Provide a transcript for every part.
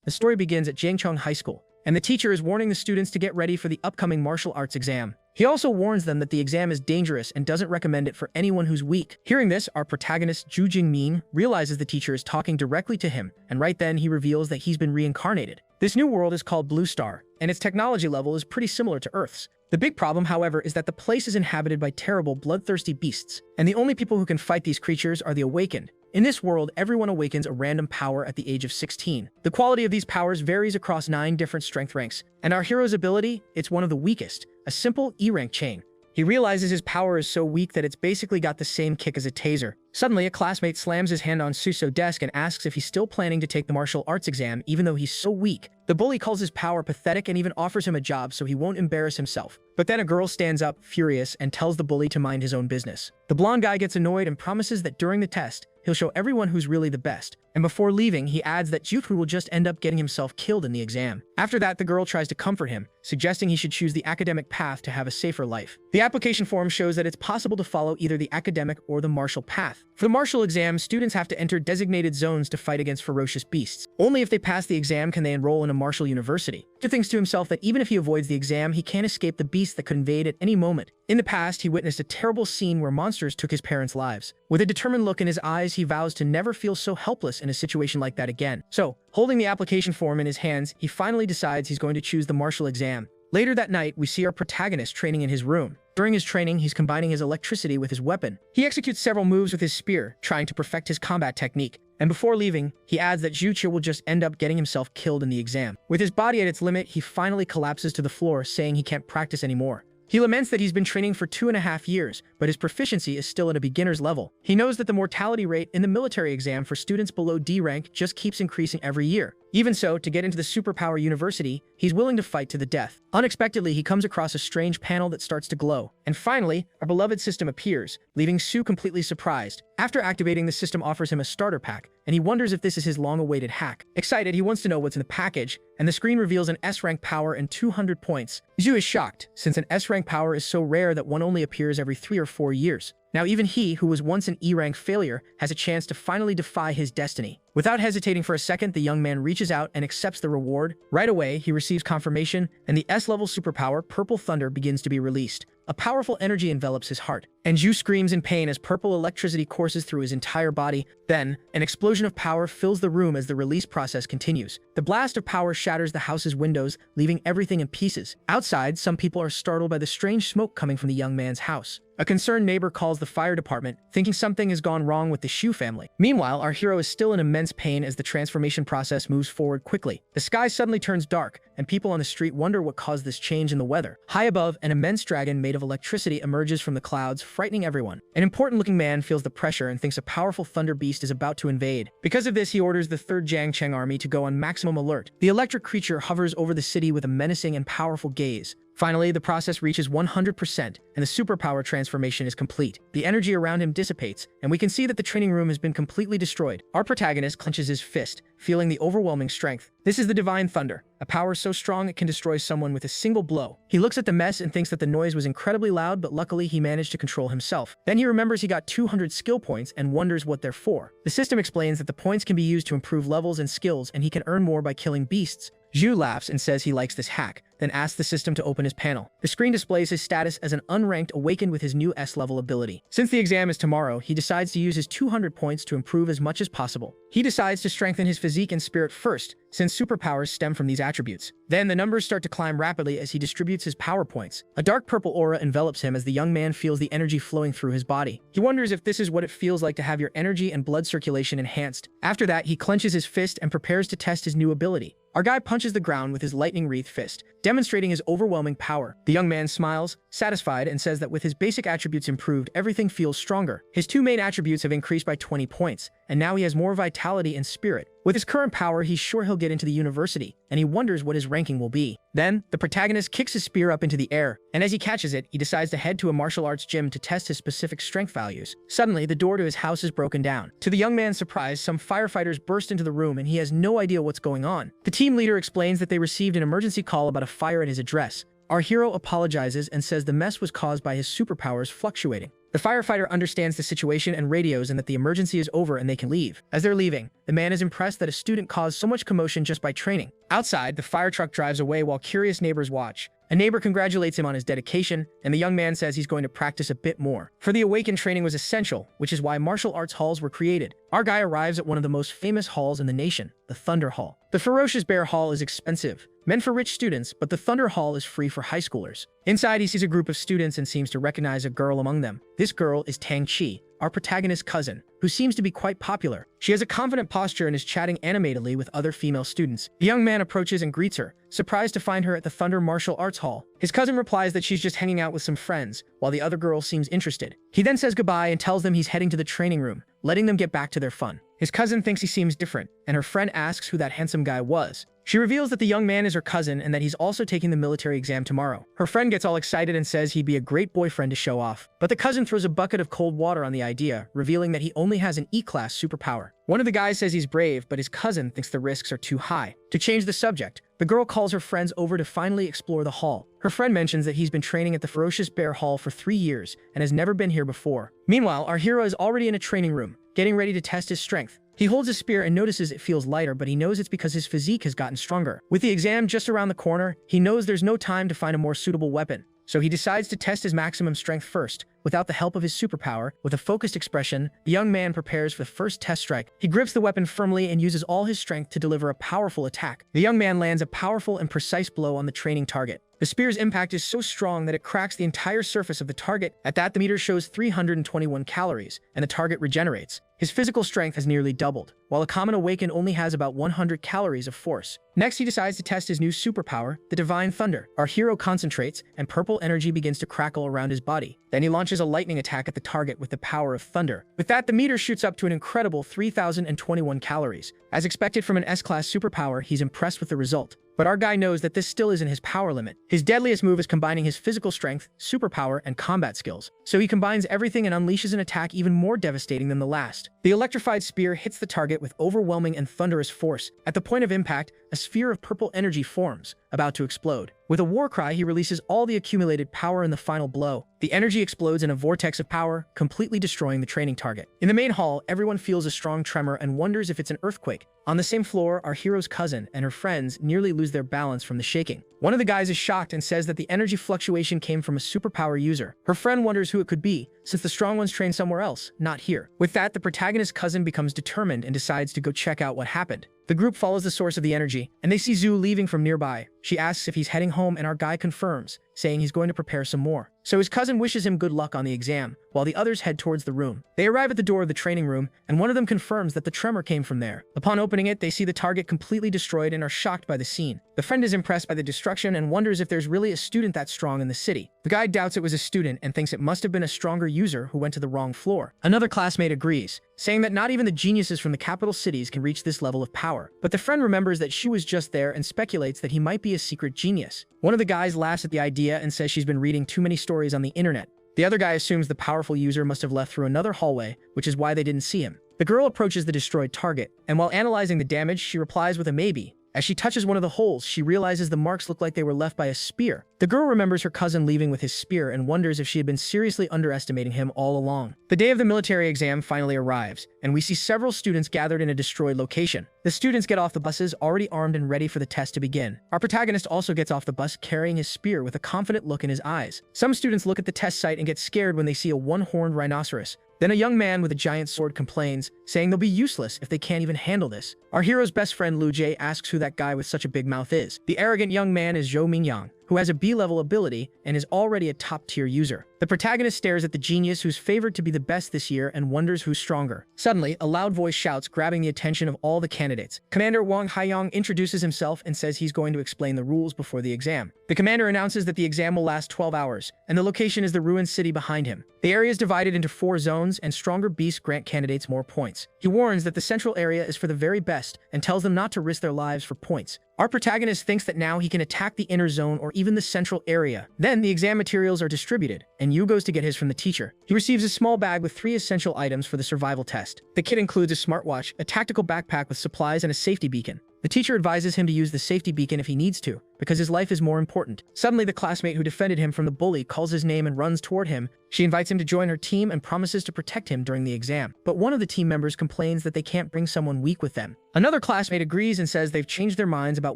The story begins at Jangchung High School, and the teacher is warning the students to get ready for the upcoming martial arts exam. He also warns them that the exam is dangerous and doesn't recommend it for anyone who's weak. Hearing this, our protagonist, Ju Jingmin, realizes the teacher is talking directly to him, and right then he reveals that he's been reincarnated. This new world is called Blue Star, and its technology level is pretty similar to Earth's. The big problem, however, is that the place is inhabited by terrible, bloodthirsty beasts, and the only people who can fight these creatures are the awakened. In this world, everyone awakens a random power at the age of 16. The quality of these powers varies across 9 different strength ranks, and our hero's ability, it's one of the weakest, a simple E-rank chain. He realizes his power is so weak that it's basically got the same kick as a taser. Suddenly, a classmate slams his hand on Suso's desk and asks if he's still planning to take the martial arts exam even though he's so weak. The bully calls his power pathetic and even offers him a job so he won't embarrass himself. But then a girl stands up, furious, and tells the bully to mind his own business. The blonde guy gets annoyed and promises that during the test, he'll show everyone who's really the best. And before leaving, he adds that Juthu will just end up getting himself killed in the exam. After that, the girl tries to comfort him, suggesting he should choose the academic path to have a safer life. The application form shows that it's possible to follow either the academic or the martial path. For the martial exam, students have to enter designated zones to fight against ferocious beasts. Only if they pass the exam can they enroll in a martial university. He thinks to himself that even if he avoids the exam, he can't escape the beasts that could invade at any moment. In the past, he witnessed a terrible scene where monsters took his parents' lives. With a determined look in his eyes, he vows to never feel so helpless in a situation like that again. So, holding the application form in his hands, he finally decides he's going to choose the martial exam. Later that night, we see our protagonist training in his room. During his training, he's combining his electricity with his weapon. He executes several moves with his spear, trying to perfect his combat technique. And before leaving, he adds that Juche will just end up getting himself killed in the exam. With his body at its limit, he finally collapses to the floor, saying he can't practice anymore. He laments that he's been training for 2.5 years, but his proficiency is still at a beginner's level. He knows that the mortality rate in the military exam for students below D rank just keeps increasing every year. Even so, to get into the superpower university, he's willing to fight to the death. Unexpectedly, he comes across a strange panel that starts to glow. And finally, our beloved system appears, leaving Sue completely surprised. After activating, the system offers him a starter pack, and he wonders if this is his long-awaited hack. Excited, he wants to know what's in the package, and the screen reveals an S-rank power and 200 points. Zhu is shocked, since an S-rank power is so rare that one only appears every 3 or 4 years. Now even he, who was once an E-rank failure, has a chance to finally defy his destiny. Without hesitating for a second, the young man reaches out and accepts the reward. Right away, he receives confirmation, and the S-level superpower, Purple Thunder, begins to be released. A powerful energy envelops his heart, and Zhu screams in pain as purple electricity courses through his entire body. Then, an explosion of power fills the room as the release process continues. The blast of power shatters the house's windows, leaving everything in pieces. Outside, some people are startled by the strange smoke coming from the young man's house. A concerned neighbor calls the fire department, thinking something has gone wrong with the Shu family. Meanwhile, our hero is still in immense pain as the transformation process moves forward quickly. The sky suddenly turns dark, and people on the street wonder what caused this change in the weather. High above, an immense dragon made of electricity emerges from the clouds, frightening everyone. An important-looking man feels the pressure and thinks a powerful thunder beast is about to invade. Because of this, he orders the 3rd Jiangcheng army to go on maximum alert. The electric creature hovers over the city with a menacing and powerful gaze. Finally, the process reaches 100%, and the superpower transformation is complete. The energy around him dissipates, and we can see that the training room has been completely destroyed. Our protagonist clenches his fist, feeling the overwhelming strength. This is the Divine Thunder, a power so strong it can destroy someone with a single blow. He looks at the mess and thinks that the noise was incredibly loud, but luckily he managed to control himself. Then he remembers he got 200 skill points and wonders what they're for. The system explains that the points can be used to improve levels and skills, and he can earn more by killing beasts. Zhu laughs and says he likes this hack, then asks the system to open his panel. The screen displays his status as an unranked awakened with his new S-level ability. Since the exam is tomorrow, he decides to use his 200 points to improve as much as possible. He decides to strengthen his physique and spirit first, since superpowers stem from these attributes. Then the numbers start to climb rapidly as he distributes his power points. A dark purple aura envelops him as the young man feels the energy flowing through his body. He wonders if this is what it feels like to have your energy and blood circulation enhanced. After that, he clenches his fist and prepares to test his new ability. Our guy punches the ground with his lightning wreath fist, demonstrating his overwhelming power. The young man smiles, satisfied, and says that with his basic attributes improved, everything feels stronger. His 2 main attributes have increased by 20 points, and now he has more vitality and spirit. With his current power, he's sure he'll get into the university, and he wonders what his ranking will be. Then, the protagonist kicks his spear up into the air, and as he catches it, he decides to head to a martial arts gym to test his specific strength values. Suddenly, the door to his house is broken down. To the young man's surprise, some firefighters burst into the room, and he has no idea what's going on. The team leader explains that they received an emergency call about a fire at his address. Our hero apologizes and says the mess was caused by his superpowers fluctuating. The firefighter understands the situation and radios and that the emergency is over and they can leave. As they're leaving, the man is impressed that a student caused so much commotion just by training. Outside, the fire truck drives away while curious neighbors watch. A neighbor congratulates him on his dedication, and the young man says he's going to practice a bit more. For the awakened, training was essential, which is why martial arts halls were created. Our guy arrives at one of the most famous halls in the nation, the Thunder Hall. The Ferocious Bear Hall is expensive, meant for rich students, but the Thunder Hall is free for high schoolers. Inside, he sees a group of students and seems to recognize a girl among them. This girl is Tang Chi, our protagonist's cousin, who seems to be quite popular. She has a confident posture and is chatting animatedly with other female students. The young man approaches and greets her, surprised to find her at the Thunder Martial Arts Hall. His cousin replies that she's just hanging out with some friends, while the other girl seems interested. He then says goodbye and tells them he's heading to the training room, letting them get back to their fun. His cousin thinks he seems different, and her friend asks who that handsome guy was. She reveals that the young man is her cousin and that he's also taking the military exam tomorrow. Her friend gets all excited and says he'd be a great boyfriend to show off. But the cousin throws a bucket of cold water on the idea, revealing that he only has an E-class superpower. One of the guys says he's brave, but his cousin thinks the risks are too high. To change the subject, the girl calls her friends over to finally explore the hall. Her friend mentions that he's been training at the Ferocious Bear Hall for 3 years and has never been here before. Meanwhile, our hero is already in a training room, getting ready to test his strength. He holds a spear and notices it feels lighter, but he knows it's because his physique has gotten stronger. With the exam just around the corner, he knows there's no time to find a more suitable weapon. So he decides to test his maximum strength first, without the help of his superpower. With a focused expression, the young man prepares for the first test strike. He grips the weapon firmly and uses all his strength to deliver a powerful attack. The young man lands a powerful and precise blow on the training target. The spear's impact is so strong that it cracks the entire surface of the target. At that, the meter shows 321 calories, and the target regenerates. His physical strength has nearly doubled, while a common awakened only has about 100 calories of force. Next, he decides to test his new superpower, the Divine Thunder. Our hero concentrates, and purple energy begins to crackle around his body. Then he launches a lightning attack at the target with the power of thunder. With that, the meter shoots up to an incredible 3,021 calories. As expected from an S-class superpower, he's impressed with the result. But our guy knows that this still isn't his power limit. His deadliest move is combining his physical strength, superpower, and combat skills. So he combines everything and unleashes an attack even more devastating than the last. The electrified spear hits the target with overwhelming and thunderous force. At the point of impact, a sphere of purple energy forms, about to explode. With a war cry, he releases all the accumulated power in the final blow. The energy explodes in a vortex of power, completely destroying the training target. In the main hall, everyone feels a strong tremor and wonders if it's an earthquake. On the same floor, our hero's cousin and her friends nearly lose their balance from the shaking. One of the guys is shocked and says that the energy fluctuation came from a superpower user. Her friend wonders who it could be, since the strong ones train somewhere else, not here. With that, the protagonist's cousin becomes determined and decides to go check out what happened. The group follows the source of the energy, and they see Zhu leaving from nearby. She asks if he's heading home, and our guy confirms, saying he's going to prepare some more. So his cousin wishes him good luck on the exam, while the others head towards the room. They arrive at the door of the training room, and one of them confirms that the tremor came from there. Upon opening it, they see the target completely destroyed and are shocked by the scene. The friend is impressed by the destruction and wonders if there's really a student that strong in the city. The guy doubts it was a student and thinks it must have been a stronger user who went to the wrong floor. Another classmate agrees, saying that not even the geniuses from the capital cities can reach this level of power. But the friend remembers that she was just there and speculates that he might be a secret genius. One of the guys laughs at the idea and says she's been reading too many stories on the internet. The other guy assumes the powerful user must have left through another hallway, which is why they didn't see him. The girl approaches the destroyed target, and while analyzing the damage, she replies with a maybe. As she touches one of the holes, she realizes the marks look like they were left by a spear. The girl remembers her cousin leaving with his spear and wonders if she had been seriously underestimating him all along. The day of the military exam finally arrives, and we see several students gathered in a destroyed location. The students get off the buses already armed and ready for the test to begin. Our protagonist also gets off the bus carrying his spear with a confident look in his eyes. Some students look at the test site and get scared when they see a one-horned rhinoceros. Then a young man with a giant sword complains, saying they'll be useless if they can't even handle this. Our hero's best friend Lu Jie asks who that guy with such a big mouth is. The arrogant young man is Zhou Mingyang, who has a B-level ability and is already a top-tier user. The protagonist stares at the genius who's favored to be the best this year and wonders who's stronger. Suddenly, a loud voice shouts, grabbing the attention of all the candidates. Commander Wang Haiyang introduces himself and says he's going to explain the rules before the exam. The commander announces that the exam will last 12 hours, and the location is the ruined city behind him. The area is divided into 4 zones, and stronger beasts grant candidates more points. He warns that the central area is for the very best and tells them not to risk their lives for points. Our protagonist thinks that now he can attack the inner zone or even the central area. Then the exam materials are distributed, and Yu goes to get his from the teacher. He receives a small bag with 3 essential items for the survival test. The kit includes a smartwatch, a tactical backpack with supplies, and a safety beacon. The teacher advises him to use the safety beacon if he needs to, because his life is more important. Suddenly, the classmate who defended him from the bully calls his name and runs toward him. She invites him to join her team and promises to protect him during the exam. But one of the team members complains that they can't bring someone weak with them. Another classmate agrees and says they've changed their minds about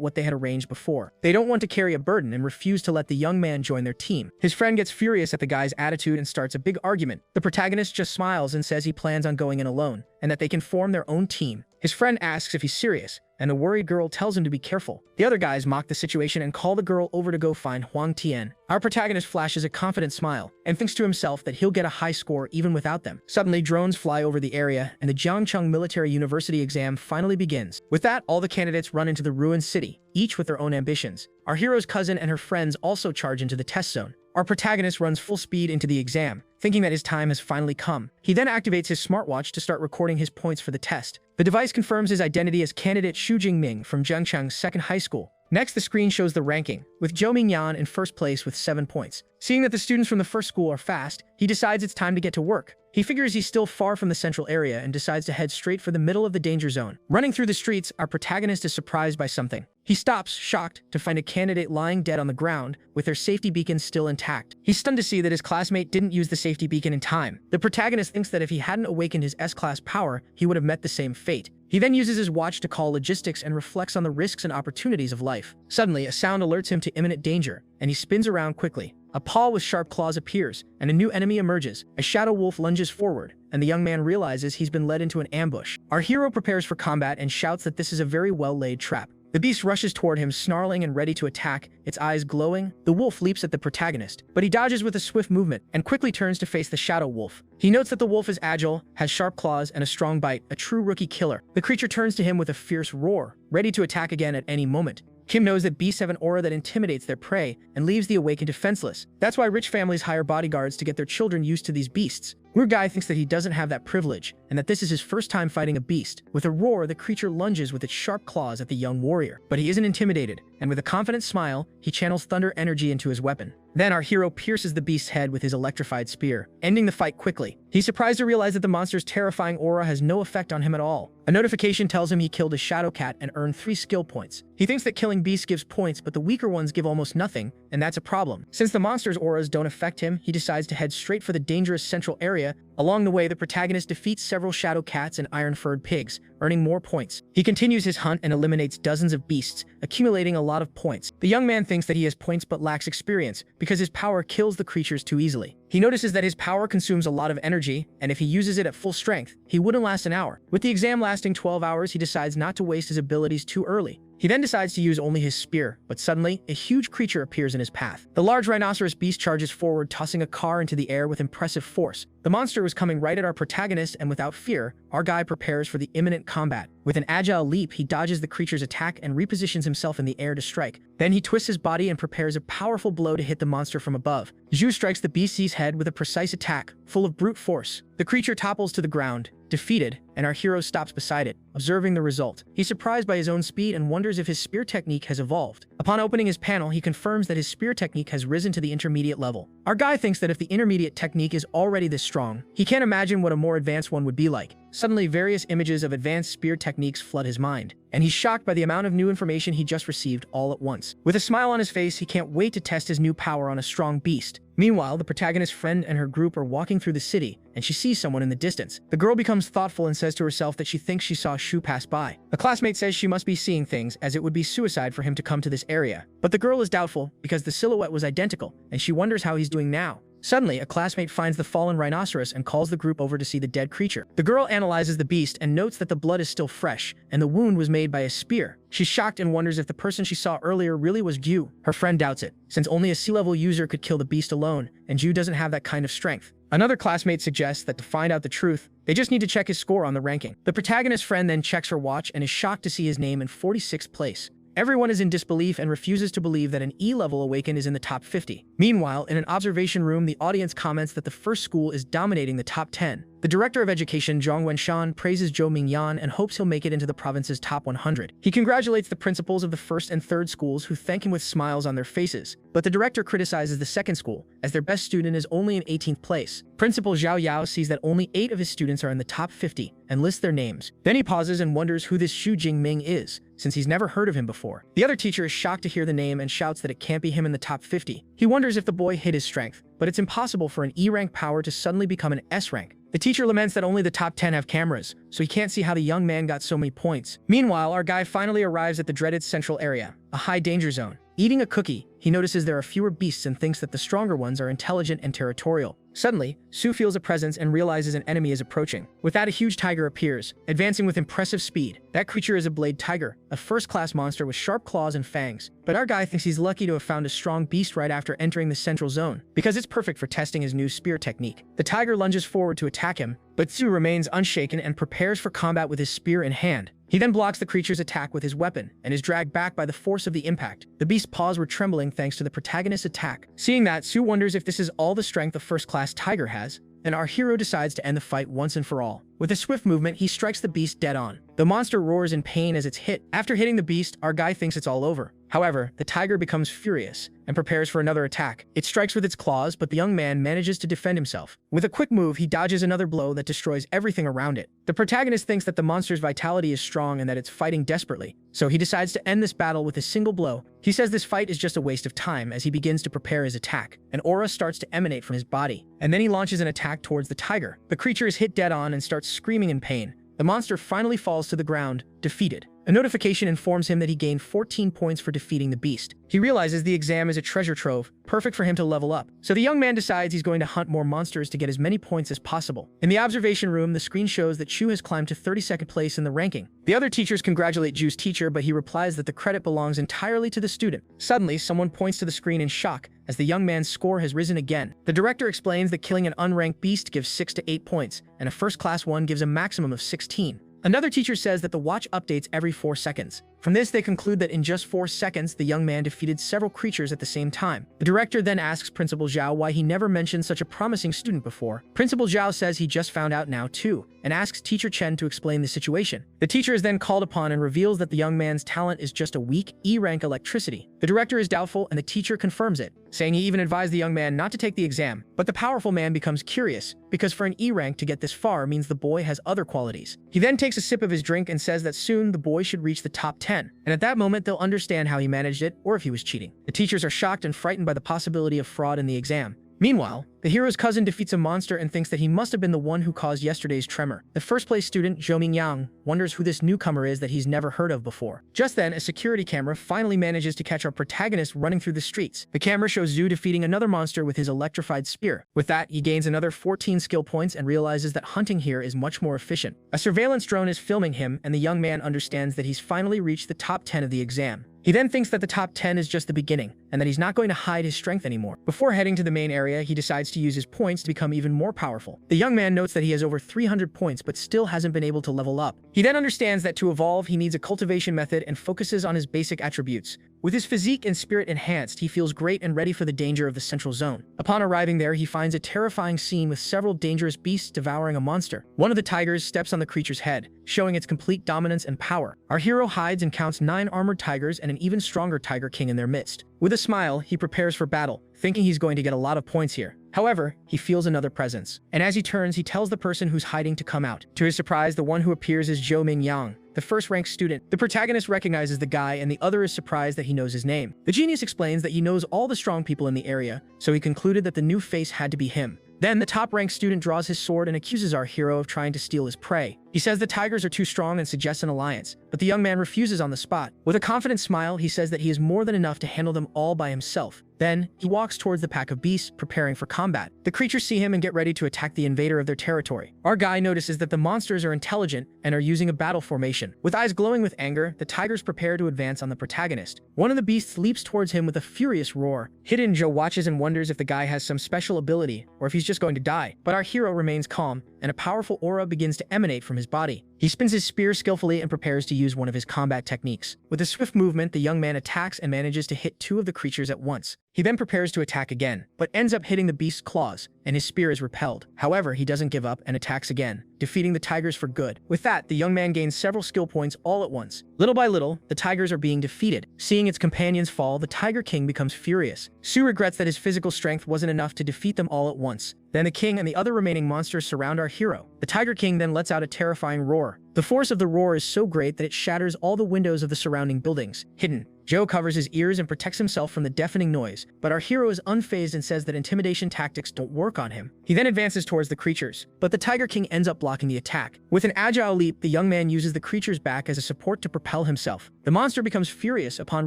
what they had arranged before. They don't want to carry a burden and refuse to let the young man join their team. His friend gets furious at the guy's attitude and starts a big argument. The protagonist just smiles and says he plans on going in alone, and that they can form their own team. His friend asks if he's serious, and the worried girl tells him to be careful. The other guys mock the situation and call the girl over to go find Huang Tian. Our protagonist flashes a confident smile and thinks to himself that he'll get a high score even without them. Suddenly, drones fly over the area, and the Jiangcheng Military University exam finally begins. With that, all the candidates run into the ruined city, each with their own ambitions. Our hero's cousin and her friends also charge into the test zone. Our protagonist runs full speed into the exam, thinking that his time has finally come. He then activates his smartwatch to start recording his points for the test. The device confirms his identity as candidate Xu Jingming from Jiangcheng's second high school. Next, the screen shows the ranking, with Zhou Mingyan in first place with 7 points. Seeing that the students from the first school are fast, he decides it's time to get to work. He figures he's still far from the central area and decides to head straight for the middle of the danger zone. Running through the streets, our protagonist is surprised by something. He stops, shocked, to find a candidate lying dead on the ground, with their safety beacon still intact. He's stunned to see that his classmate didn't use the safety beacon in time. The protagonist thinks that if he hadn't awakened his S-class power, he would have met the same fate. He then uses his watch to call logistics and reflects on the risks and opportunities of life. Suddenly, a sound alerts him to imminent danger, and he spins around quickly. A paw with sharp claws appears, and a new enemy emerges. A shadow wolf lunges forward, and the young man realizes he's been led into an ambush. Our hero prepares for combat and shouts that this is a very well-laid trap. The beast rushes toward him, snarling and ready to attack, its eyes glowing. The wolf leaps at the protagonist, but he dodges with a swift movement and quickly turns to face the shadow wolf. He notes that the wolf is agile, has sharp claws, and a strong bite, a true rookie killer. The creature turns to him with a fierce roar, ready to attack again at any moment. Kim knows that beasts have an aura that intimidates their prey and leaves the awakened defenseless. That's why rich families hire bodyguards to get their children used to these beasts. Weird Guy thinks that he doesn't have that privilege, and that this is his first time fighting a beast. With a roar, the creature lunges with its sharp claws at the young warrior. But he isn't intimidated, and with a confident smile, he channels thunder energy into his weapon. Then our hero pierces the beast's head with his electrified spear, ending the fight quickly. He's surprised to realize that the monster's terrifying aura has no effect on him at all. A notification tells him he killed a shadow cat and earned 3 skill points. He thinks that killing beasts gives points, but the weaker ones give almost nothing, and that's a problem. Since the monster's auras don't affect him, he decides to head straight for the dangerous central area. Along the way, the protagonist defeats several shadow cats and iron-furred pigs, earning more points. He continues his hunt and eliminates dozens of beasts, accumulating a lot of points. The young man thinks that he has points but lacks experience, because his power kills the creatures too easily. He notices that his power consumes a lot of energy, and if he uses it at full strength, he wouldn't last an hour. With the exam lasting 12 hours, he decides not to waste his abilities too early. He then decides to use only his spear, but suddenly, a huge creature appears in his path. The large rhinoceros beast charges forward, tossing a car into the air with impressive force. The monster was coming right at our protagonist, and without fear, our guy prepares for the imminent combat. With an agile leap, he dodges the creature's attack and repositions himself in the air to strike. Then he twists his body and prepares a powerful blow to hit the monster from above. Zhu strikes the beast's head with a precise attack, full of brute force. The creature topples to the ground, defeated, and our hero stops beside it, observing the result. He's surprised by his own speed and wonders if his spear technique has evolved. Upon opening his panel, he confirms that his spear technique has risen to the intermediate level. Our guy thinks that if the intermediate technique is already this strong, he can't imagine what a more advanced one would be like. Suddenly, various images of advanced spear techniques flood his mind, and he's shocked by the amount of new information he just received all at once. With a smile on his face, he can't wait to test his new power on a strong beast. Meanwhile, the protagonist's friend and her group are walking through the city, and she sees someone in the distance. The girl becomes thoughtful and says to herself that she thinks she saw Shu pass by. A classmate says she must be seeing things, as it would be suicide for him to come to this area. But the girl is doubtful, because the silhouette was identical, and she wonders how he's doing now. Suddenly, a classmate finds the fallen rhinoceros and calls the group over to see the dead creature. The girl analyzes the beast and notes that the blood is still fresh, and the wound was made by a spear. She's shocked and wonders if the person she saw earlier really was Ju. Her friend doubts it, since only a sea-level user could kill the beast alone, and Ju doesn't have that kind of strength. Another classmate suggests that to find out the truth, they just need to check his score on the ranking. The protagonist's friend then checks her watch and is shocked to see his name in 46th place. Everyone is in disbelief and refuses to believe that an E-level awakened is in the top 50. Meanwhile, in an observation room, the audience comments that the first school is dominating the top 10. The director of education, Zhang Wenshan, praises Zhou Mingyan and hopes he'll make it into the province's top 100. He congratulates the principals of the first and third schools who thank him with smiles on their faces. But the director criticizes the second school, as their best student is only in 18th place. Principal Zhao Yao sees that only 8 of his students are in the top 50 and lists their names. Then he pauses and wonders who this Xu Jingming is, since he's never heard of him before. The other teacher is shocked to hear the name and shouts that it can't be him in the top 50. He wonders if the boy hid his strength, but it's impossible for an E-rank power to suddenly become an S-rank. The teacher laments that only the top 10 have cameras, so he can't see how the young man got so many points. Meanwhile, our guy finally arrives at the dreaded central area, a high danger zone. Eating a cookie, he notices there are fewer beasts and thinks that the stronger ones are intelligent and territorial. Suddenly, Su feels a presence and realizes an enemy is approaching. With that, a huge tiger appears, advancing with impressive speed. That creature is a blade tiger, a first-class monster with sharp claws and fangs. But our guy thinks he's lucky to have found a strong beast right after entering the central zone, because it's perfect for testing his new spear technique. The tiger lunges forward to attack him, but Su remains unshaken and prepares for combat with his spear in hand. He then blocks the creature's attack with his weapon and is dragged back by the force of the impact. The beast's paws were trembling thanks to the protagonist's attack. Seeing that, Su wonders if this is all the strength a first-class tiger has, and our hero decides to end the fight once and for all. With a swift movement, he strikes the beast dead on. The monster roars in pain as it's hit. After hitting the beast, our guy thinks it's all over. However, the tiger becomes furious and prepares for another attack. It strikes with its claws, but the young man manages to defend himself. With a quick move, he dodges another blow that destroys everything around it. The protagonist thinks that the monster's vitality is strong and that it's fighting desperately, so he decides to end this battle with a single blow. He says this fight is just a waste of time as he begins to prepare his attack. An aura starts to emanate from his body, and then he launches an attack towards the tiger. The creature is hit dead on and starts screaming in pain. The monster finally falls to the ground, defeated. A notification informs him that he gained 14 points for defeating the beast. He realizes the exam is a treasure trove, perfect for him to level up. So the young man decides he's going to hunt more monsters to get as many points as possible. In the observation room, the screen shows that Chu has climbed to 32nd place in the ranking. The other teachers congratulate Ju's teacher, but he replies that the credit belongs entirely to the student. Suddenly, someone points to the screen in shock, as the young man's score has risen again. The director explains that killing an unranked beast gives 6 to 8 points, and a first-class one gives a maximum of 16. Another teacher says that the watch updates every 4 seconds. From this, they conclude that in just 4 seconds, the young man defeated several creatures at the same time. The director then asks Principal Zhao why he never mentioned such a promising student before. Principal Zhao says he just found out now too, and asks Teacher Chen to explain the situation. The teacher is then called upon and reveals that the young man's talent is just a weak E-rank electricity. The director is doubtful and the teacher confirms it, saying he even advised the young man not to take the exam. But the powerful man becomes curious, because for an E-rank to get this far means the boy has other qualities. He then takes a sip of his drink and says that soon the boy should reach the top 10, and at that moment they'll understand how he managed it or if he was cheating. The teachers are shocked and frightened by the possibility of fraud in the exam. Meanwhile, the hero's cousin defeats a monster and thinks that he must have been the one who caused yesterday's tremor. The first-place student, Zhou Mingyang, wonders who this newcomer is that he's never heard of before. Just then, a security camera finally manages to catch our protagonist running through the streets. The camera shows Zhu defeating another monster with his electrified spear. With that, he gains another 14 skill points and realizes that hunting here is much more efficient. A surveillance drone is filming him, and the young man understands that he's finally reached the top 10 of the exam. He then thinks that the top 10 is just the beginning, and that he's not going to hide his strength anymore. Before heading to the main area, he decides to use his points to become even more powerful. The young man notes that he has over 300 points but still hasn't been able to level up. He then understands that to evolve, he needs a cultivation method and focuses on his basic attributes. With his physique and spirit enhanced, he feels great and ready for the danger of the central zone. Upon arriving there, he finds a terrifying scene with several dangerous beasts devouring a monster. One of the tigers steps on the creature's head, showing its complete dominance and power. Our hero hides and counts 9 armored tigers and an even stronger tiger king in their midst. With a smile, he prepares for battle, thinking he's going to get a lot of points here. However, he feels another presence, and as he turns, he tells the person who's hiding to come out. To his surprise, the one who appears is Zhou Mingyang, the first-ranked student. The protagonist recognizes the guy, and the other is surprised that he knows his name. The genius explains that he knows all the strong people in the area, so he concluded that the new face had to be him. Then, the top-ranked student draws his sword and accuses our hero of trying to steal his prey. He says the tigers are too strong and suggests an alliance, but the young man refuses on the spot. With a confident smile, he says that he is more than enough to handle them all by himself. Then, he walks towards the pack of beasts, preparing for combat. The creatures see him and get ready to attack the invader of their territory. Our guy notices that the monsters are intelligent and are using a battle formation. With eyes glowing with anger, the tigers prepare to advance on the protagonist. One of the beasts leaps towards him with a furious roar. Hidden Joe watches and wonders if the guy has some special ability or if he's just going to die. But our hero remains calm, and a powerful aura begins to emanate from his body. He spins his spear skillfully and prepares to use one of his combat techniques. With a swift movement, the young man attacks and manages to hit two of the creatures at once. He then prepares to attack again, but ends up hitting the beast's claws, and his spear is repelled. However, he doesn't give up and attacks again, defeating the tigers for good. With that, the young man gains several skill points all at once. Little by little, the tigers are being defeated. Seeing its companions fall, the Tiger King becomes furious. Su regrets that his physical strength wasn't enough to defeat them all at once. Then the king and the other remaining monsters surround our hero. The Tiger King then lets out a terrifying roar. The force of the roar is so great that it shatters all the windows of the surrounding buildings. Hidden, Joe covers his ears and protects himself from the deafening noise, but our hero is unfazed and says that intimidation tactics don't work on him. He then advances towards the creatures, but the Tiger King ends up blocking the attack. With an agile leap, the young man uses the creature's back as a support to propel himself. The monster becomes furious upon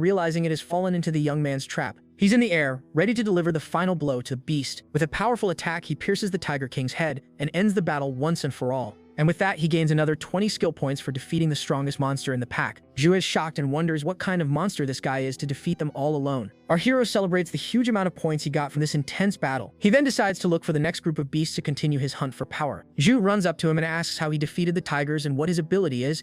realizing it has fallen into the young man's trap. He's in the air, ready to deliver the final blow to the beast. With a powerful attack, he pierces the Tiger King's head and ends the battle once and for all. And with that, he gains another 20 skill points for defeating the strongest monster in the pack. Zhu is shocked and wonders what kind of monster this guy is to defeat them all alone. Our hero celebrates the huge amount of points he got from this intense battle. He then decides to look for the next group of beasts to continue his hunt for power. Zhu runs up to him and asks how he defeated the tigers and what his ability is.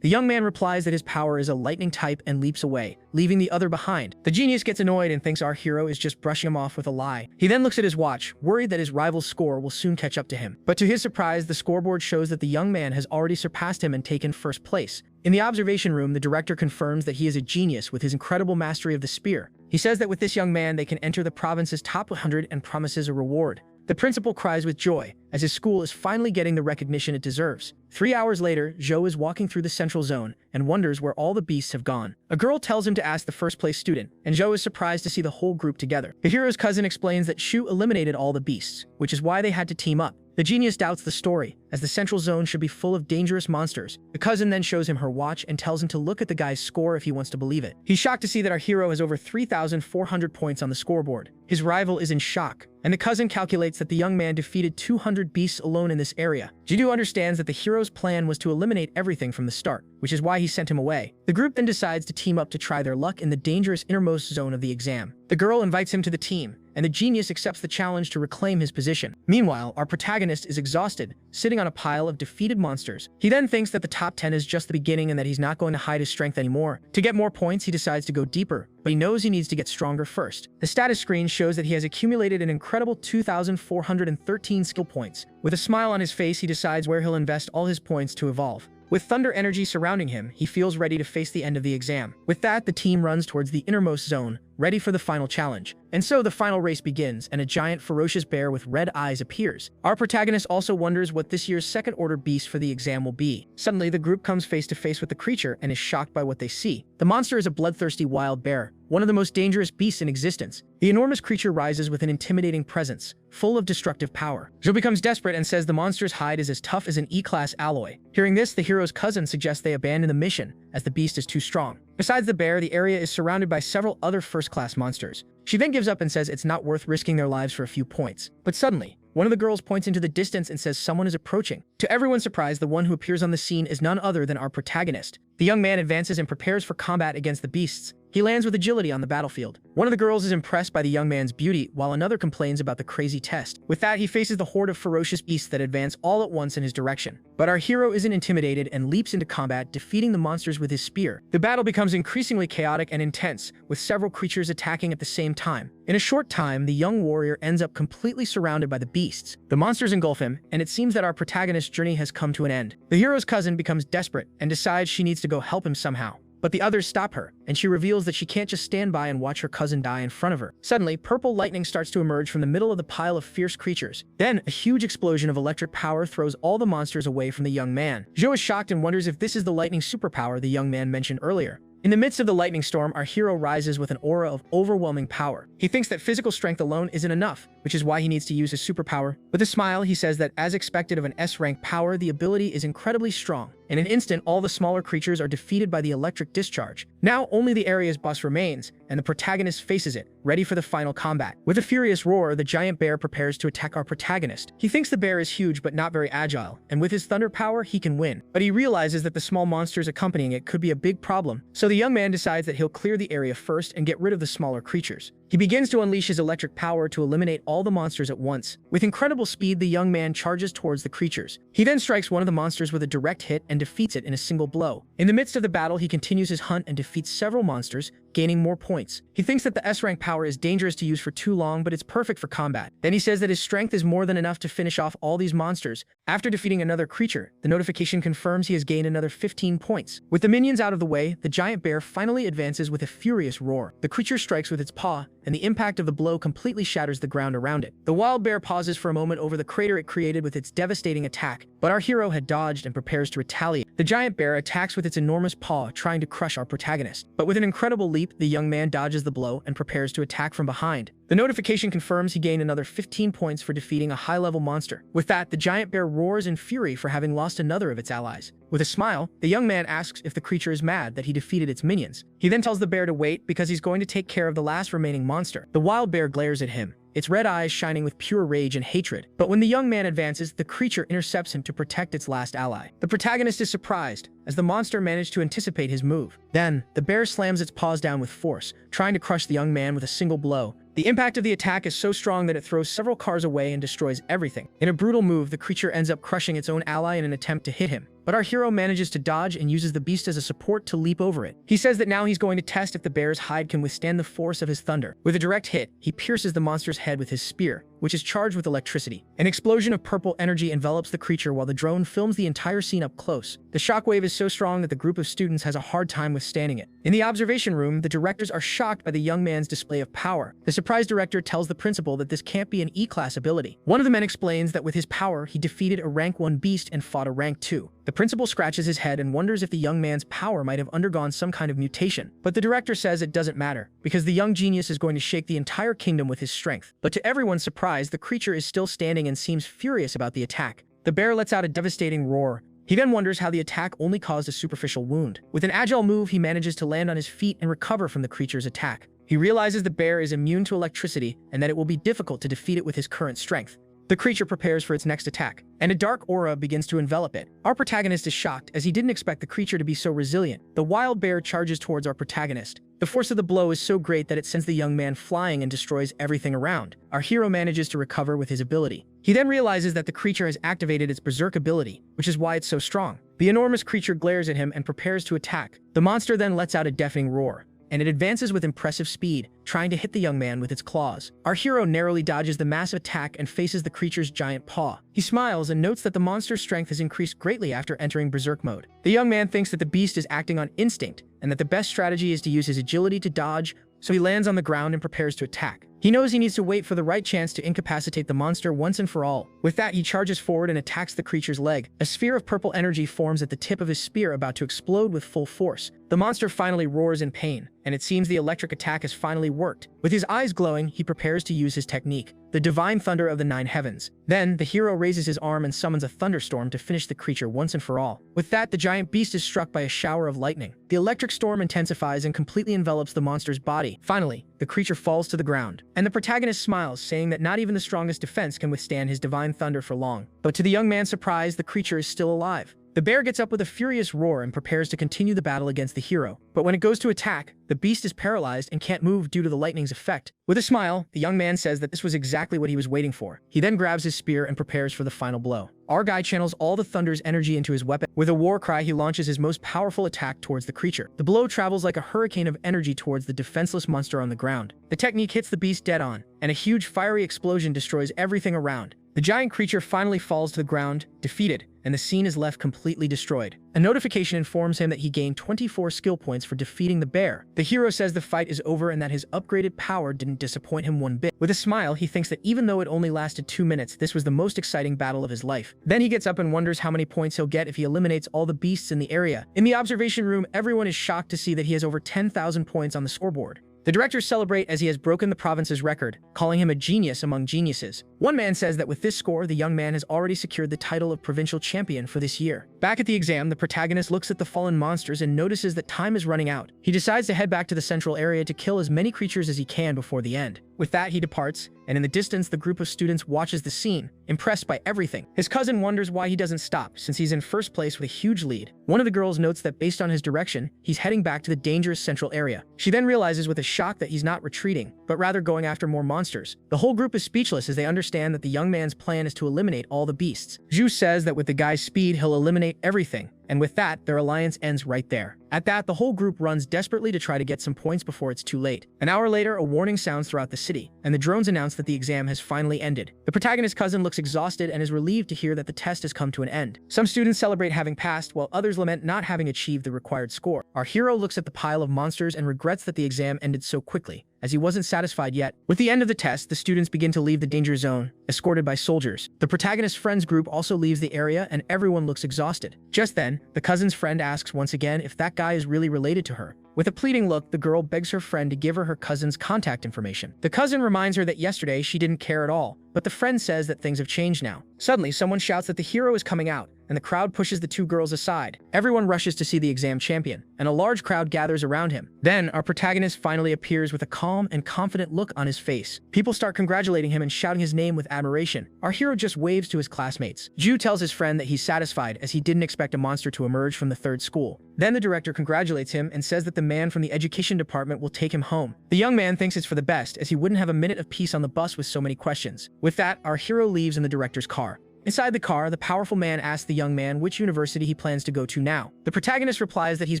The young man replies that his power is a lightning type and leaps away, leaving the other behind. The genius gets annoyed and thinks our hero is just brushing him off with a lie. He then looks at his watch, worried that his rival's score will soon catch up to him. But to his surprise, the scoreboard shows that the young man has already surpassed him and taken first place. In the observation room, the director confirms that he is a genius with his incredible mastery of the spear. He says that with this young man, they can enter the province's top 100 and promises a reward. The principal cries with joy, as his school is finally getting the recognition it deserves. 3 hours later, Zhou is walking through the central zone and wonders where all the beasts have gone. A girl tells him to ask the first-place student, and Zhou is surprised to see the whole group together. The hero's cousin explains that Shu eliminated all the beasts, which is why they had to team up. The genius doubts the story, as the central zone should be full of dangerous monsters. The cousin then shows him her watch and tells him to look at the guy's score if he wants to believe it. He's shocked to see that our hero has over 3,400 points on the scoreboard. His rival is in shock, and the cousin calculates that the young man defeated 200 beasts alone in this area. Jidu understands that the hero's plan was to eliminate everything from the start, which is why he sent him away. The group then decides to team up to try their luck in the dangerous innermost zone of the exam. The girl invites him to the team, and the genius accepts the challenge to reclaim his position. Meanwhile, our protagonist is exhausted, sitting on a pile of defeated monsters. He then thinks that the top 10 is just the beginning and that he's not going to hide his strength anymore. To get more points, he decides to go deeper, but he knows he needs to get stronger first. The status screen shows that he has accumulated an incredible 2,413 skill points. With a smile on his face, he decides where he'll invest all his points to evolve. With thunder energy surrounding him, he feels ready to face the end of the exam. With that, the team runs towards the innermost zone, ready for the final challenge. And so the final race begins, and a giant ferocious bear with red eyes appears. Our protagonist also wonders what this year's second-order beast for the exam will be. Suddenly, the group comes face to face with the creature and is shocked by what they see. The monster is a bloodthirsty wild bear, one of the most dangerous beasts in existence. The enormous creature rises with an intimidating presence, full of destructive power. Zhou becomes desperate and says the monster's hide is as tough as an E-class alloy. Hearing this, the hero's cousin suggests they abandon the mission, as the beast is too strong. Besides the bear, the area is surrounded by several other first-class monsters. She then gives up and says it's not worth risking their lives for a few points. But suddenly, one of the girls points into the distance and says someone is approaching. To everyone's surprise, the one who appears on the scene is none other than our protagonist. The young man advances and prepares for combat against the beasts. He lands with agility on the battlefield. One of the girls is impressed by the young man's beauty, while another complains about the crazy test. With that, he faces the horde of ferocious beasts that advance all at once in his direction. But our hero isn't intimidated and leaps into combat, defeating the monsters with his spear. The battle becomes increasingly chaotic and intense, with several creatures attacking at the same time. In a short time, the young warrior ends up completely surrounded by the beasts. The monsters engulf him, and it seems that our protagonist's journey has come to an end. The hero's cousin becomes desperate and decides she needs to go help him somehow. But the others stop her, and she reveals that she can't just stand by and watch her cousin die in front of her. Suddenly, purple lightning starts to emerge from the middle of the pile of fierce creatures. Then, a huge explosion of electric power throws all the monsters away from the young man. Zhou is shocked and wonders if this is the lightning superpower the young man mentioned earlier. In the midst of the lightning storm, our hero rises with an aura of overwhelming power. He thinks that physical strength alone isn't enough, which is why he needs to use his superpower. With a smile, he says that as expected of an S-rank power, the ability is incredibly strong. In an instant, all the smaller creatures are defeated by the electric discharge. Now, only the area's boss remains, and the protagonist faces it, ready for the final combat. With a furious roar, the giant bear prepares to attack our protagonist. He thinks the bear is huge but not very agile, and with his thunder power, he can win. But he realizes that the small monsters accompanying it could be a big problem, so the young man decides that he'll clear the area first and get rid of the smaller creatures. He begins to unleash his electric power to eliminate all the monsters at once. With incredible speed, the young man charges towards the creatures. He then strikes one of the monsters with a direct hit and defeats it in a single blow. In the midst of the battle, he continues his hunt and defeats several monsters, gaining more points. He thinks that the S-rank power is dangerous to use for too long, but it's perfect for combat. Then he says that his strength is more than enough to finish off all these monsters. After defeating another creature, the notification confirms he has gained another 15 points. With the minions out of the way, the giant bear finally advances with a furious roar. The creature strikes with its paw, and the impact of the blow completely shatters the ground around it. The wild bear pauses for a moment over the crater it created with its devastating attack, but our hero had dodged and prepares to retaliate. The giant bear attacks with its enormous paw, trying to crush our protagonist. But with an incredible leap, the young man dodges the blow and prepares to attack from behind. The notification confirms he gained another 15 points for defeating a high-level monster. With that, the giant bear roars in fury for having lost another of its allies. With a smile, the young man asks if the creature is mad that he defeated its minions. He then tells the bear to wait because he's going to take care of the last remaining monster. The wild bear glares at him, its red eyes shining with pure rage and hatred. But when the young man advances, the creature intercepts him to protect its last ally. The protagonist is surprised, as the monster managed to anticipate his move. Then, the bear slams its paws down with force, trying to crush the young man with a single blow. The impact of the attack is so strong that it throws several cars away and destroys everything. In a brutal move, the creature ends up crushing its own ally in an attempt to hit him. But our hero manages to dodge and uses the beast as a support to leap over it. He says that now he's going to test if the bear's hide can withstand the force of his thunder. With a direct hit, he pierces the monster's head with his spear, which is charged with electricity. An explosion of purple energy envelops the creature while the drone films the entire scene up close. The shockwave is so strong that the group of students has a hard time withstanding it. In the observation room, the directors are shocked by the young man's display of power. The surprised director tells the principal that this can't be an E-class ability. One of the men explains that with his power, he defeated a rank 1 beast and fought a rank 2. The principal scratches his head and wonders if the young man's power might have undergone some kind of mutation. But the director says it doesn't matter, because the young genius is going to shake the entire kingdom with his strength. But to everyone's surprise, the creature is still standing and seems furious about the attack. The bear lets out a devastating roar. He then wonders how the attack only caused a superficial wound. With an agile move, he manages to land on his feet and recover from the creature's attack. He realizes the bear is immune to electricity and that it will be difficult to defeat it with his current strength. The creature prepares for its next attack, and a dark aura begins to envelop it. Our protagonist is shocked as he didn't expect the creature to be so resilient. The wild bear charges towards our protagonist. The force of the blow is so great that it sends the young man flying and destroys everything around. Our hero manages to recover with his ability. He then realizes that the creature has activated its berserk ability, which is why it's so strong. The enormous creature glares at him and prepares to attack. The monster then lets out a deafening roar, and it advances with impressive speed, trying to hit the young man with its claws. Our hero narrowly dodges the massive attack and faces the creature's giant paw. He smiles and notes that the monster's strength has increased greatly after entering berserk mode. The young man thinks that the beast is acting on instinct, and that the best strategy is to use his agility to dodge, so he lands on the ground and prepares to attack. He knows he needs to wait for the right chance to incapacitate the monster once and for all. With that, he charges forward and attacks the creature's leg. A sphere of purple energy forms at the tip of his spear, about to explode with full force. The monster finally roars in pain, and it seems the electric attack has finally worked. With his eyes glowing, he prepares to use his technique, the divine thunder of the 9 heavens. Then, the hero raises his arm and summons a thunderstorm to finish the creature once and for all. With that, the giant beast is struck by a shower of lightning. The electric storm intensifies and completely envelops the monster's body. Finally, the creature falls to the ground, and the protagonist smiles, saying that not even the strongest defense can withstand his divine thunder for long. But to the young man's surprise, the creature is still alive. The bear gets up with a furious roar and prepares to continue the battle against the hero. But when it goes to attack, the beast is paralyzed and can't move due to the lightning's effect. With a smile, the young man says that this was exactly what he was waiting for. He then grabs his spear and prepares for the final blow. Our guy channels all the thunder's energy into his weapon. With a war cry, he launches his most powerful attack towards the creature. The blow travels like a hurricane of energy towards the defenseless monster on the ground. The technique hits the beast dead on, and a huge fiery explosion destroys everything around. The giant creature finally falls to the ground, defeated, and the scene is left completely destroyed. A notification informs him that he gained 24 skill points for defeating the bear. The hero says the fight is over and that his upgraded power didn't disappoint him one bit. With a smile, he thinks that even though it only lasted 2 minutes, this was the most exciting battle of his life. Then he gets up and wonders how many points he'll get if he eliminates all the beasts in the area. In the observation room, everyone is shocked to see that he has over 10,000 points on the scoreboard. The directors celebrate as he has broken the province's record, calling him a genius among geniuses. One man says that with this score, the young man has already secured the title of provincial champion for this year. Back at the exam, the protagonist looks at the fallen monsters and notices that time is running out. He decides to head back to the central area to kill as many creatures as he can before the end. With that, he departs, and in the distance, the group of students watches the scene, impressed by everything. His cousin wonders why he doesn't stop, since he's in first place with a huge lead. One of the girls notes that based on his direction, he's heading back to the dangerous central area. She then realizes with a shock that he's not retreating, but rather going after more monsters. The whole group is speechless as they understand that the young man's plan is to eliminate all the beasts. Zhu says that with the guy's speed, he'll eliminate everything. And with that, their alliance ends right there. At that, the whole group runs desperately to try to get some points before it's too late. An hour later, a warning sounds throughout the city, and the drones announce that the exam has finally ended. The protagonist's cousin looks exhausted and is relieved to hear that the test has come to an end. Some students celebrate having passed, while others lament not having achieved the required score. Our hero looks at the pile of monsters and regrets that the exam ended so quickly, as he wasn't satisfied yet. With the end of the test, the students begin to leave the danger zone, escorted by soldiers. The protagonist's friends group also leaves the area, and everyone looks exhausted. Just then, the cousin's friend asks once again if that guy is really related to her. With a pleading look, the girl begs her friend to give her cousin's contact information. The cousin reminds her that yesterday she didn't care at all, but the friend says that things have changed now. Suddenly, someone shouts that the hero is coming out, and the crowd pushes the two girls aside. Everyone rushes to see the exam champion, and a large crowd gathers around him. Then, our protagonist finally appears with a calm and confident look on his face. People start congratulating him and shouting his name with admiration. Our hero just waves to his classmates. Ju tells his friend that he's satisfied as he didn't expect a monster to emerge from the third school. Then the director congratulates him and says that the man from the education department will take him home. The young man thinks it's for the best, as he wouldn't have a minute of peace on the bus with so many questions. With that, our hero leaves in the director's car. Inside the car, the powerful man asks the young man which university he plans to go to now. The protagonist replies that he's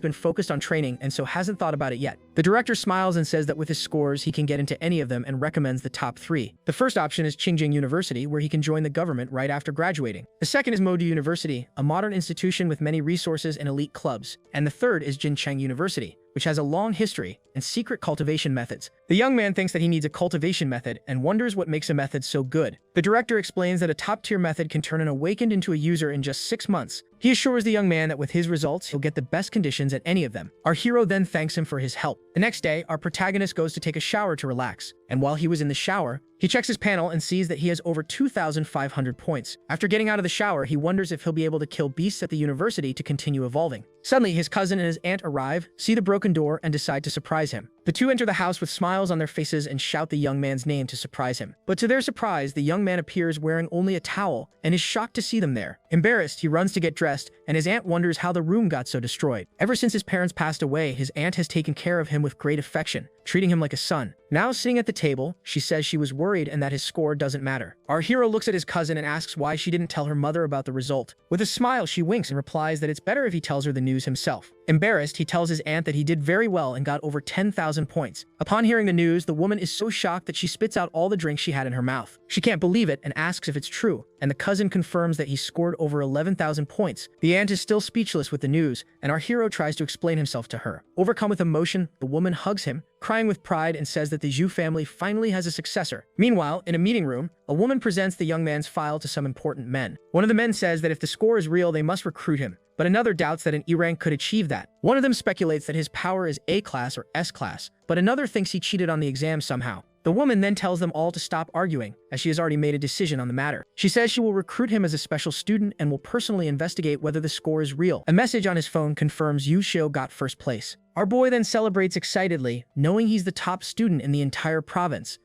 been focused on training and so hasn't thought about it yet. The director smiles and says that with his scores, he can get into any of them and recommends the top 3. The first option is Qingjing University, where he can join the government right after graduating. The second is Modu University, a modern institution with many resources and elite clubs. And the third is Jincheng University, which has a long history and secret cultivation methods. The young man thinks that he needs a cultivation method and wonders what makes a method so good. The director explains that a top-tier method can turn an awakened into a user in just 6 months. He assures the young man that with his results, he'll get the best conditions at any of them. Our hero then thanks him for his help. The next day, our protagonist goes to take a shower to relax, and while he was in the shower, he checks his panel and sees that he has over 2,500 points. After getting out of the shower, he wonders if he'll be able to kill beasts at the university to continue evolving. Suddenly, his cousin and his aunt arrive, see the broken door, and decide to surprise him. The two enter the house with smiles on their faces and shout the young man's name to surprise him. But to their surprise, the young man appears wearing only a towel and is shocked to see them there. Embarrassed, he runs to get dressed, and his aunt wonders how the room got so destroyed. Ever since his parents passed away, his aunt has taken care of him with great affection, treating him like a son. Now sitting at the table, she says she was worried and that his score doesn't matter. Our hero looks at his cousin and asks why she didn't tell her mother about the result. With a smile, she winks and replies that it's better if he tells her the news himself. Embarrassed, he tells his aunt that he did very well and got over 10,000 points. Upon hearing the news, the woman is so shocked that she spits out all the drinks she had in her mouth. She can't believe it and asks if it's true, and the cousin confirms that he scored over 11,000 points. The aunt is still speechless with the news, and our hero tries to explain himself to her. Overcome with emotion, the woman hugs him, crying with pride, and says that the Zhu family finally has a successor. Meanwhile, in a meeting room, a woman presents the young man's file to some important men. One of the men says that if the score is real, they must recruit him, but another doubts that an E rank could achieve that. One of them speculates that his power is A class or S class, but another thinks he cheated on the exam somehow. The woman then tells them all to stop arguing, as she has already made a decision on the matter. She says she will recruit him as a special student and will personally investigate whether the score is real. A message on his phone confirms Yu Shio got first place. Our boy then celebrates excitedly, knowing he's the top student in the entire province.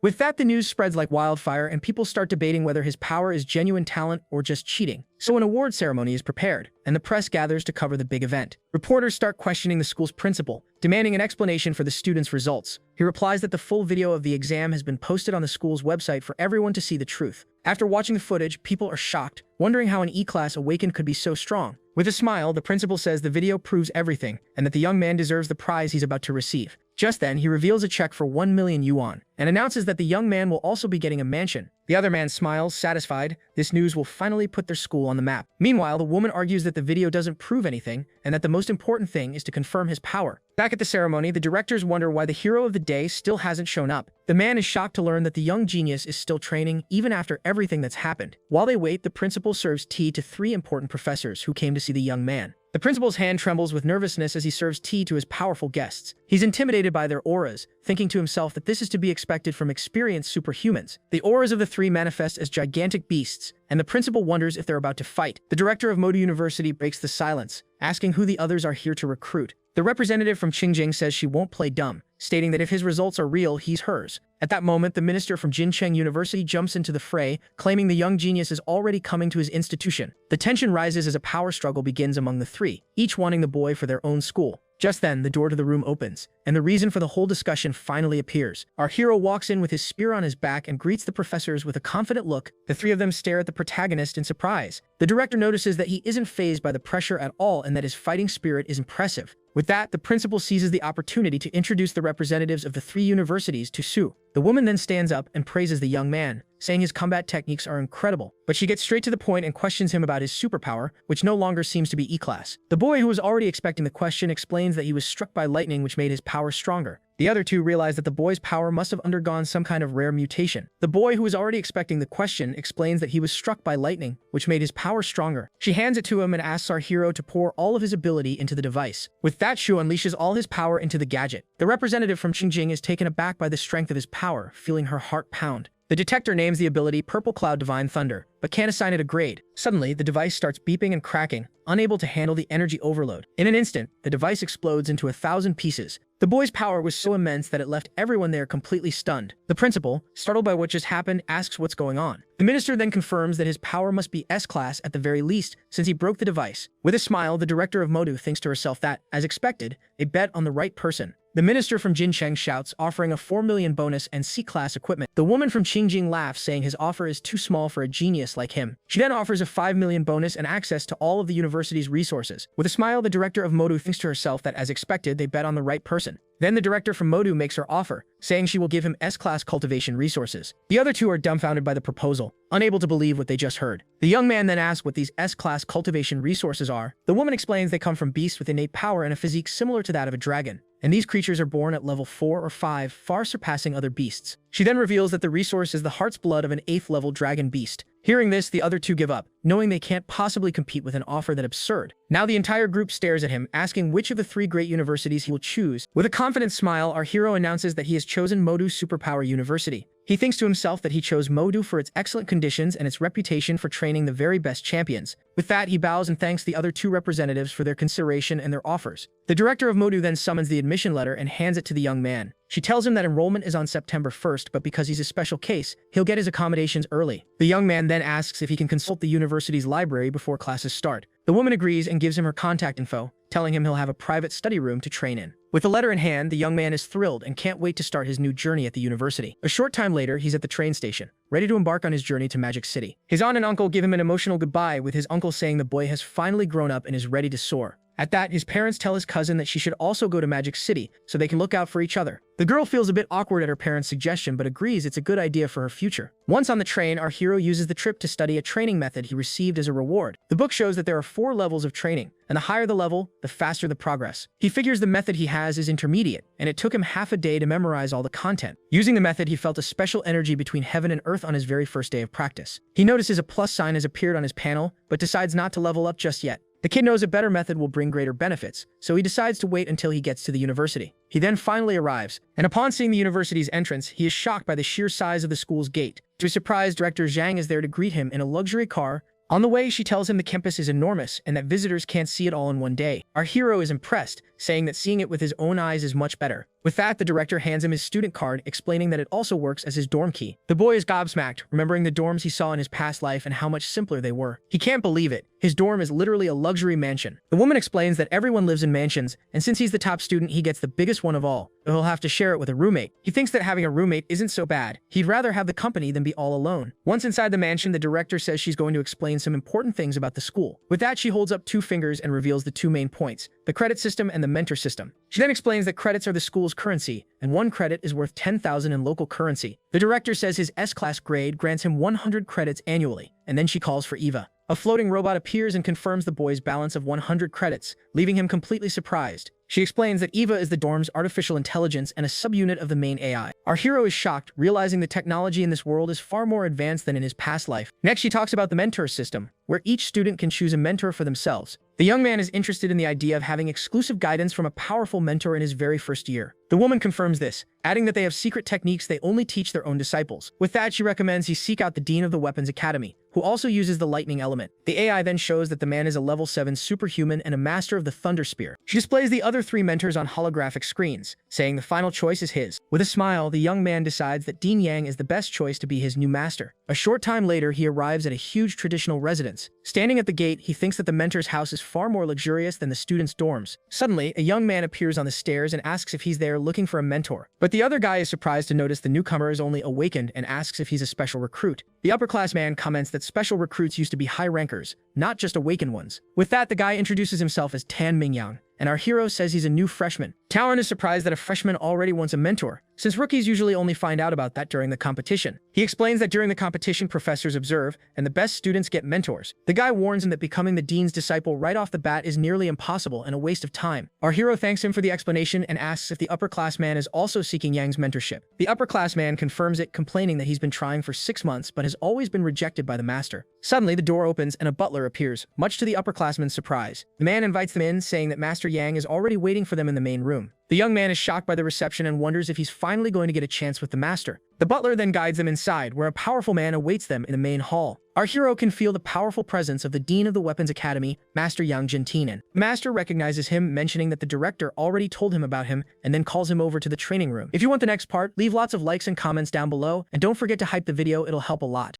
With that, the news spreads like wildfire and people start debating whether his power is genuine talent or just cheating. So an award ceremony is prepared, and the press gathers to cover the big event. Reporters start questioning the school's principal, demanding an explanation for the students' results. He replies that the full video of the exam has been posted on the school's website for everyone to see the truth. After watching the footage, people are shocked, wondering how an E-class awakened could be so strong. With a smile, the principal says the video proves everything, and that the young man deserves the prize he's about to receive. Just then, he reveals a check for 1 million yuan, and announces that the young man will also be getting a mansion. The other man smiles, satisfied. This news will finally put their school on the map. Meanwhile, the woman argues that the video doesn't prove anything, and that the most important thing is to confirm his power. Back at the ceremony, the directors wonder why the hero of the day still hasn't shown up. The man is shocked to learn that the young genius is still training, even after everything that's happened. While they wait, the principal serves tea to 3 important professors who came to see the young man. The principal's hand trembles with nervousness as he serves tea to his powerful guests. He's intimidated by their auras, thinking to himself that this is to be expected from experienced superhumans. The auras of the 3 manifest as gigantic beasts, and the principal wonders if they're about to fight. The director of Modu University breaks the silence, asking who the others are here to recruit. The representative from Qingjing says she won't play dumb, stating that if his results are real, he's hers. At that moment, the minister from Jincheng University jumps into the fray, claiming the young genius is already coming to his institution. The tension rises as a power struggle begins among the three, each wanting the boy for their own school. Just then, the door to the room opens, and the reason for the whole discussion finally appears. Our hero walks in with his spear on his back and greets the professors with a confident look. The three of them stare at the protagonist in surprise. The director notices that he isn't fazed by the pressure at all and that his fighting spirit is impressive. With that, the principal seizes the opportunity to introduce the representatives of the three universities to Sue. The woman then stands up and praises the young man, saying his combat techniques are incredible, but she gets straight to the point and questions him about his superpower, which no longer seems to be E-class. The boy, who was already expecting the question, explains that he was struck by lightning, which made his power stronger. The other two realize that the boy's power must have undergone some kind of rare mutation. The boy, who was already expecting the question, explains that he was struck by lightning, which made his power stronger. She hands it to him and asks our hero to pour all of his ability into the device. With that, Shu unleashes all his power into the gadget. The representative from Xinjiang is taken aback by the strength of his power, feeling her heart pound. The detector names the ability Purple Cloud Divine Thunder, but can't assign it a grade. Suddenly, the device starts beeping and cracking, unable to handle the energy overload. In an instant, the device explodes into 1,000 pieces. The boy's power was so immense that it left everyone there completely stunned. The principal, startled by what just happened, asks what's going on. The minister then confirms that his power must be S-class at the very least, since he broke the device. With a smile, the director of Modu thinks to herself that, as expected, they bet on the right person. The minister from Jincheng shouts, offering a 4 million bonus and C-class equipment. The woman from Qingjing laughs, saying his offer is too small for a genius like him. She then offers a 5 million bonus and access to all of the university's resources. With a smile, the director of Modu thinks to herself that, as expected, they bet on the right person. Then the director from Modu makes her offer, saying she will give him S-class cultivation resources. The other two are dumbfounded by the proposal, unable to believe what they just heard. The young man then asks what these S-class cultivation resources are. The woman explains they come from beasts with innate power and a physique similar to that of a dragon, and these creatures are born at level 4 or 5, far surpassing other beasts. She then reveals that the resource is the heart's blood of an 8th level dragon beast. Hearing this, the other two give up, knowing they can't possibly compete with an offer that absurd. Now the entire group stares at him, asking which of the three great universities he will choose. With a confident smile, our hero announces that he has chosen Modu Superpower University. He thinks to himself that he chose Modu for its excellent conditions and its reputation for training the very best champions. With that, he bows and thanks the other two representatives for their consideration and their offers. The director of Modu then summons the admission letter and hands it to the young man. She tells him that enrollment is on September 1st, but because he's a special case, he'll get his accommodations early. The young man then asks if he can consult the university's library before classes start. The woman agrees and gives him her contact info, telling him he'll have a private study room to train in. With the letter in hand, the young man is thrilled and can't wait to start his new journey at the university. A short time later, he's at the train station, ready to embark on his journey to Magic City. His aunt and uncle give him an emotional goodbye, with his uncle saying the boy has finally grown up and is ready to soar. At that, his parents tell his cousin that she should also go to Magic City so they can look out for each other. The girl feels a bit awkward at her parents' suggestion but agrees it's a good idea for her future. Once on the train, our hero uses the trip to study a training method he received as a reward. The book shows that there are 4 levels of training, and the higher the level, the faster the progress. He figures the method he has is intermediate, and it took him half a day to memorize all the content. Using the method, he felt a special energy between heaven and earth on his very first day of practice. He notices a plus sign has appeared on his panel, but decides not to level up just yet. The kid knows a better method will bring greater benefits, so he decides to wait until he gets to the university. He then finally arrives, and upon seeing the university's entrance, he is shocked by the sheer size of the school's gate. To his surprise, Director Zhang is there to greet him in a luxury car. On the way, she tells him the campus is enormous and that visitors can't see it all in one day. Our hero is impressed, saying that seeing it with his own eyes is much better. With that, the director hands him his student card, explaining that it also works as his dorm key. The boy is gobsmacked, remembering the dorms he saw in his past life and how much simpler they were. He can't believe it. His dorm is literally a luxury mansion. The woman explains that everyone lives in mansions, and since he's the top student, he gets the biggest one of all. But he'll have to share it with a roommate. He thinks that having a roommate isn't so bad. He'd rather have the company than be all alone. Once inside the mansion, the director says she's going to explain some important things about the school. With that, she holds up 2 fingers and reveals the 2 main points: the credit system and the mentor system. She then explains that credits are the school's currency, and 1 credit is worth 10,000 in local currency. The director says his S-class grade grants him 100 credits annually, and then she calls for Eva. A floating robot appears and confirms the boy's balance of 100 credits, leaving him completely surprised. She explains that Eva is the dorm's artificial intelligence and a subunit of the main AI. Our hero is shocked, realizing the technology in this world is far more advanced than in his past life. Next, she talks about the mentor system, where each student can choose a mentor for themselves. The young man is interested in the idea of having exclusive guidance from a powerful mentor in his very first year. The woman confirms this, adding that they have secret techniques they only teach their own disciples. With that, she recommends he seek out the dean of the Weapons Academy, who also uses the lightning element. The AI then shows that the man is a level 7 superhuman and a master of the Thunder Spear. She displays the other 3 mentors on holographic screens, saying the final choice is his. With a smile, the young man decides that Dean Yang is the best choice to be his new master. A short time later, he arrives at a huge traditional residence. Standing at the gate, he thinks that the mentor's house is far more luxurious than the students' dorms. Suddenly, a young man appears on the stairs and asks if he's there looking for a mentor. But the other guy is surprised to notice the newcomer is only awakened and asks if he's a special recruit. The upperclassman comments that special recruits used to be high rankers, not just awakened ones. With that, the guy introduces himself as Tan Mingyang, and our hero says he's a new freshman. Taoran is surprised that a freshman already wants a mentor, since rookies usually only find out about that during the competition. He explains that during the competition, professors observe, and the best students get mentors. The guy warns him that becoming the dean's disciple right off the bat is nearly impossible and a waste of time. Our hero thanks him for the explanation and asks if the upperclassman is also seeking Yang's mentorship. The upperclassman confirms it, complaining that he's been trying for 6 months but has always been rejected by the master. Suddenly, the door opens and a butler appears, much to the upperclassman's surprise. The man invites them in, saying that Master Yang is already waiting for them in the main room. The young man is shocked by the reception and wonders if he's finally going to get a chance with the master. The butler then guides them inside, where a powerful man awaits them in the main hall. Our hero can feel the powerful presence of the Dean of the Weapons Academy, Master Yang Jintinen. The master recognizes him, mentioning that the director already told him about him, and then calls him over to the training room. If you want the next part, leave lots of likes and comments down below, and don't forget to hype the video, it'll help a lot.